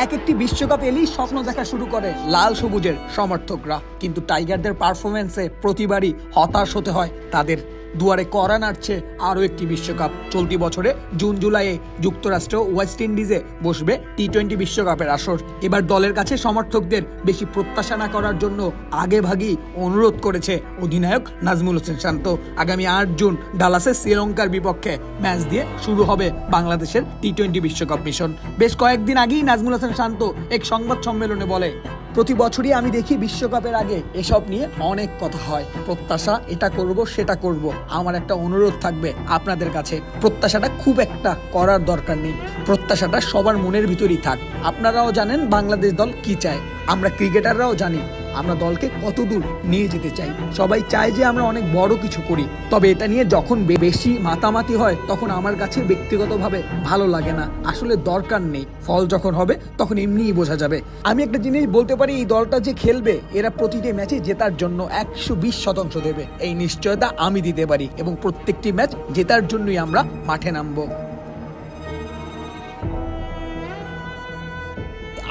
এক একটি বিশ্বকাপ এলেই স্বপ্ন দেখা শুরু করে লাল সবুজের সমর্থকরা, কিন্তু টাইগারদের পারফরমেন্সে প্রতিবারই হতাশ হতে হয় তাদের। দুয়ারে কড়া নাড়ছে আরও একটি বিশ্বকাপ। চলতি বছরে জুন জুলাইয়ে যুক্তরাষ্ট্র ওয়েস্ট ইন্ডিজে বসবে টি-20 বিশ্বকাপের আসর। এবার দলের কাছে সমর্থকদের বেশি প্রত্যাশা না করার জন্য আগেভাগেই অনুরোধ করেছে অধিনায়ক নাজমুল হোসেন শান্ত। আগামী 8 জুন ডালাসে শ্রীলঙ্কার বিপক্ষে ম্যাচ দিয়ে শুরু হবে বাংলাদেশের টি-20 বিশ্বকাপ মিশন। বেশ কয়েকদিন আগেই নাজমুল হোসেন শান্ত এক সংবাদ সম্মেলনে বলে, প্রতি বছরই আমি দেখি বিশ্বকাপের আগে এসব নিয়ে অনেক কথা হয়, প্রত্যাশা এটা করব সেটা করব। আমার একটা অনুরোধ থাকবে আপনাদের কাছে, প্রত্যাশাটা খুব একটা করার দরকার নেই, প্রত্যাশাটা সবার মনের ভিতরেই থাক। আপনারাও জানেন বাংলাদেশ দল কি চায়, আমরা ক্রিকেটাররাও জানি আমরা দলকে কত দূর নিয়ে যেতে চাই। সবাই চায় যে আমরা অনেক বড় কিছু করি, তবে এটা নিয়ে যখন বেশি মাতামাতি হয় তখন আমার কাছে ব্যক্তিগতভাবে ভালো লাগে না। আসলে দরকার নেই, ফল যখন হবে তখন এমনিই বোঝা যাবে। আমি একটা জিনিস বলতে পারি, এই দলটা যে খেলবে এরা প্রতিটি ম্যাচে জেতার জন্য 120% দেবে, এই নিশ্চয়তা আমি দিতে পারি, এবং প্রত্যেকটি ম্যাচ জেতার জন্যই আমরা মাঠে নামবো।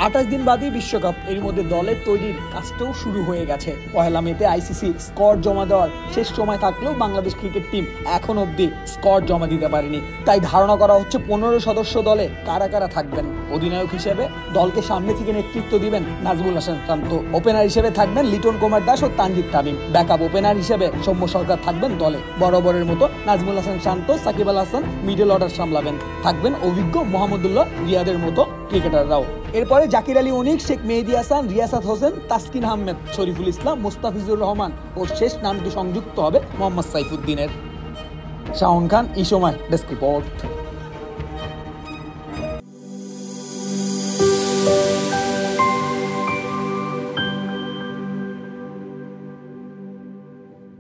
28 দিন বাদই বিশ্বকাপ, এর মধ্যে দলের তৈরির কাজটাও শুরু হয়ে গেছে। পহেলা মেতে আইসিসি স্কোয়াড জমা দেওয়ার শেষ সময় থাকলেও বাংলাদেশ ক্রিকেট টিম এখন অবধি স্কোয়াড জমা দিতে পারেনি। তাই ধারণা করা হচ্ছে 15 সদস্য দলে কারা কারা থাকবেন। অধিনায়ক হিসেবে দলকে সামনে থেকে নেতৃত্ব দিবেন নাজমুল হোসেন শান্ত, ওপেনার হিসেবে থাকবেন লিটন কুমার দাস ও তানজিদ তামিম, ব্যাকআপ ওপেনার হিসেবে সৌম্য সরকার থাকবেন দলে। বরাবরের মতো নাজমুল হোসেন শান্ত, সাকিব আল হাসান মিডল অর্ডার সামলাবেন, থাকবেন অভিজ্ঞ মোহাম্মদুল্লাহ রিয়াদের মতো ক্রিকেটাররাও। এরপরে জাকির আলী অনিক, শেখ মেহেদী হাসান, রিয়াসাত হোসেন, তাসকিন আহমেদ, শরীফুল ইসলাম, মুস্তাফিজুর রহমান ও শেষ নামটি সংযুক্ত হবে মোহাম্মদ সাইফুদ্দিনের। শাওন খান, এই সময় ডেস্ক রিপোর্ট।